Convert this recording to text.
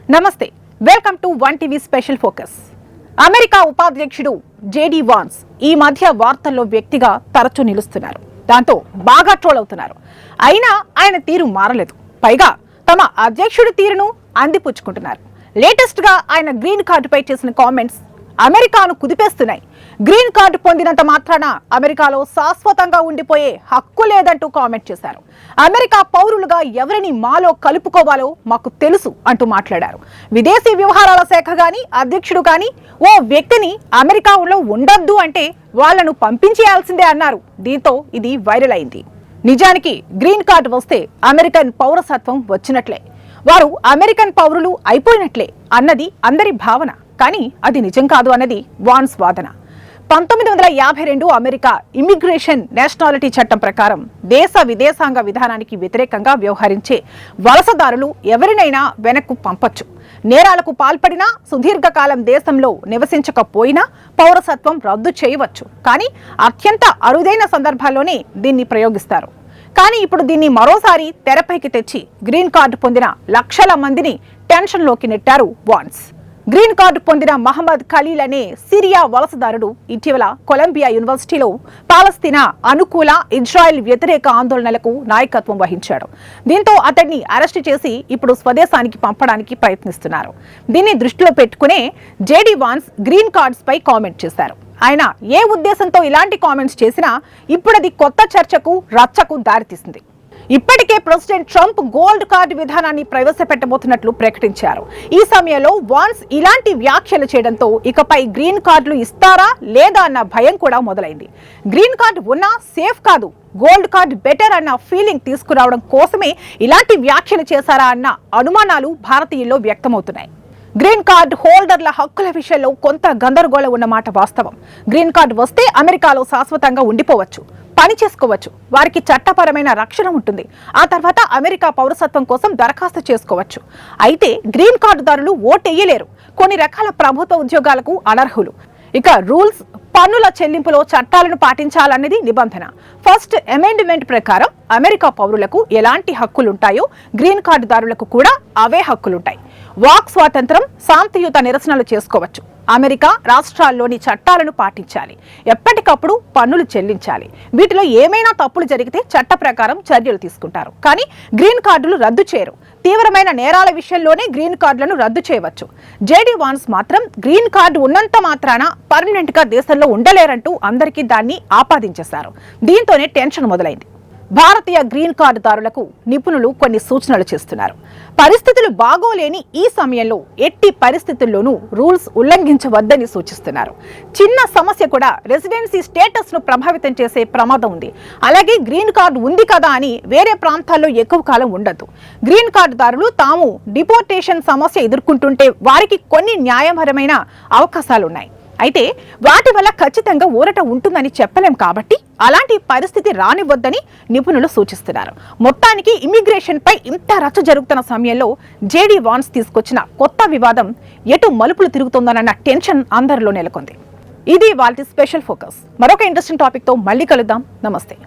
నమస్తే, welcome to one TV special focus. America ఉపాధ్యక్షుడు JD Vance ఈ మధ్య వార్తల్లో వ్యక్తిగా తరచూ నిలుస్తున్నారు. దాంతో బాగా ట్రోల్ అవుతున్నారు. అయినా ఆయన తీరు మారలేదు. పైగా తమ అధ్యక్షుడి తీరును అందిపుచ్చుకుంటున్నారు. లేటెస్ట్ గా ఆయన గ్రీన్ కార్డుపై చేసిన కామెంట్స్ అమెరికాను కుదిపేస్తున్నాయి. గ్రీన్ కార్డు పొందినంత మాత్రాన అమెరికాలో శాశ్వతంగా ఉండిపోయే హక్కు లేదంటూ కామెంట్ చేశారు. అమెరికా పౌరులుగా ఎవరిని మాలో కలుపుకోవాలో మాకు తెలుసు అంటూ మాట్లాడారు. విదేశీ వ్యవహారాల శాఖ గాని అధ్యక్షుడు గాని ఓ వ్యక్తిని అమెరికాలో ఉండొద్దు అంటే వాళ్లను పంపించేయాల్సిందే అన్నారు. దీంతో ఇది వైరల్ అయింది. నిజానికి గ్రీన్ కార్డు వస్తే అమెరికన్ పౌరసత్వం వచ్చినట్లే, వారు అమెరికన్ పౌరులు అయిపోయినట్లే అన్నది అందరి భావన. కానీ అది నిజం కాదు అన్నది వాన్స్ వాదన. 1952 అమెరికా ఇమిగ్రేషన్ నేషనాలిటీ చట్టం ప్రకారం దేశ విదేశాంగ విధానానికి వ్యతిరేకంగా వ్యవహరించే వలసదారులు ఎవరినైనా వెనక్కు పంపొచ్చు. నేరాలకు పాల్పడినా, సుదీర్ఘకాలం దేశంలో నివసించకపోయినా పౌరసత్వం రద్దు చేయవచ్చు. కానీ అత్యంత అరుదైన సందర్భాల్లోనే దీన్ని ప్రయోగిస్తారు. కానీ ఇప్పుడు దీన్ని మరోసారి తెరపైకి తెచ్చి గ్రీన్ కార్డు పొందిన లక్షల మందిని టెన్షన్లోకి నెట్టారు వాన్స్. గ్రీన్ కార్డు పొందిన మహమ్మద్ ఖలీల్ అనే సిరియా వలసదారుడు ఇటీవల కొలంబియా యూనివర్సిటీలో పాలస్తీనా అనుకూల ఇజ్రాయెల్ వ్యతిరేక ఆందోళనలకు నాయకత్వం వహించాడు. దీంతో అతన్ని అరెస్టు చేసి ఇప్పుడు స్వదేశానికి పంపడానికి ప్రయత్నిస్తున్నారు. దీన్ని దృష్టిలో పెట్టుకునే జేడీ వాన్స్ గ్రీన్ కార్డ్స్ పై కామెంట్ చేశారు. ఆయన ఏ ఉద్దేశంతో ఇలాంటి కామెంట్స్ చేసినా ఇప్పుడది కొత్త చర్చకు, రచ్చకు దారితీసింది. ఇప్పటికే ప్రెసిడెంట్ ట్రంప్ గోల్డ్ కార్డు విధానాన్ని ప్రవేశపెట్టబోతున్నట్లు ప్రకటించారు. ఈ సమయంలో వాన్స్ ఇలాంటి వ్యాఖ్యలు చేయడంతో ఇకపై గ్రీన్ కార్డులు ఇస్తారా లేదా అన్న భయం కూడా మొదలైంది. గ్రీన్ కార్డు ఉన్నా సేఫ్ కాదు, గోల్డ్ కార్డు బెటర్ అన్న ఫీలింగ్ తీసుకురావడం కోసమే ఇలాంటి వ్యాఖ్యలు చేశారా అన్న అనుమానాలు భారతీయుల్లో వ్యక్తమవుతున్నాయి. గ్రీన్ కార్డు హోల్డర్ల హక్కుల విషయంలో కొంత గందరగోళం ఉన్నమాట వాస్తవం. గ్రీన్ కార్డు వస్తే అమెరికాలో శాశ్వతంగా ఉండిపోవచ్చు, పని చేసుకోవచ్చు, వారికి చట్టపరమైన రక్షణ ఉంటుంది. ఆ తర్వాత అమెరికా పౌరసత్వం కోసం దరఖాస్తు చేసుకోవచ్చు. అయితే గ్రీన్ కార్డుదారులు ఓటెయ్యలేరు, కొన్ని రకాల ప్రభుత్వ ఉద్యోగాలకు అనర్హులు. ఇక రూల్స్, పన్నుల చెల్లింపులో చట్టాలను పాటించాలన్నది నిబంధన. ఫస్ట్ అమెండ్మెంట్ ప్రకారం అమెరికా పౌరులకు ఎలాంటి హక్కులుంటాయో గ్రీన్ కార్డుదారులకు కూడా అవే హక్కులుంటాయి. వాక్ స్వాతంత్రం, శాంతియుత నిరసనలు చేసుకోవచ్చు. అమెరికా రాష్ట్రాల్లోని చట్టాలను పాటించాలి. ఎప్పటికప్పుడు పన్నులు చెల్లించాలి. వీటిలో ఏమైనా తప్పులు జరిగితే చట్ట ప్రకారం చర్యలు తీసుకుంటారు. కానీ గ్రీన్ కార్డులు రద్దు చేయరు. తీవ్రమైన నేరాల విషయంలోనే గ్రీన్ కార్డులను రద్దు చేయవచ్చు. జేడీ వాన్స్ మాత్రం గ్రీన్ కార్డు ఉన్నంత మాత్రాన పర్మనెంట్ గా దేశంలో ఉండలేరంటూ అందరికీ దాన్ని ఆపాదించేశారు. దీంతోనే టెన్షన్ మొదలైంది. భారతీయ గ్రీన్ కార్డుదారులకు నిపుణులు కొన్ని సూచనలు చేస్తున్నారు. పరిస్థితులు బాగోలేని ఈ సమయంలో ఎట్టి పరిస్థితుల్లోనూ రూల్స్ ఉల్లంఘించవద్దని సూచిస్తున్నారు. చిన్న సమస్య కూడా రెసిడెన్సీ స్టేటస్ ను ప్రభావితం చేసే ప్రమాదం ఉంది. అలాగే గ్రీన్ కార్డు ఉంది కదా అని వేరే ప్రాంతాల్లో ఎక్కువ కాలం ఉండదు. గ్రీన్ కార్డుదారులు తాము డిపోర్టేషన్ సమస్య ఎదుర్కొంటుంటే వారికి కొన్ని న్యాయపరమైన అవకాశాలున్నాయి. అయితే వాటి వల్ల ఖచ్చితంగా ఊరట ఉంటుందని చెప్పలేం. కాబట్టి అలాంటి పరిస్థితి రానివ్వద్దని నిపుణులు సూచిస్తున్నారు. మొత్తానికి ఇమిగ్రేషన్ పై ఇంత రచ్చ జరుగుతున్న సమయంలో జేడీ వాన్స్ తీసుకొచ్చిన కొత్త వివాదం ఎటు మలుపులు తిరుగుతుందన్న టెన్షన్ అందరిలో నెలకొంది. ఇది వాళ్ళ స్పెషల్ ఫోకస్. మరొక ఇంట్రెస్టింగ్ టాపిక్ తో మళ్ళీ కలుద్దాం. నమస్తే.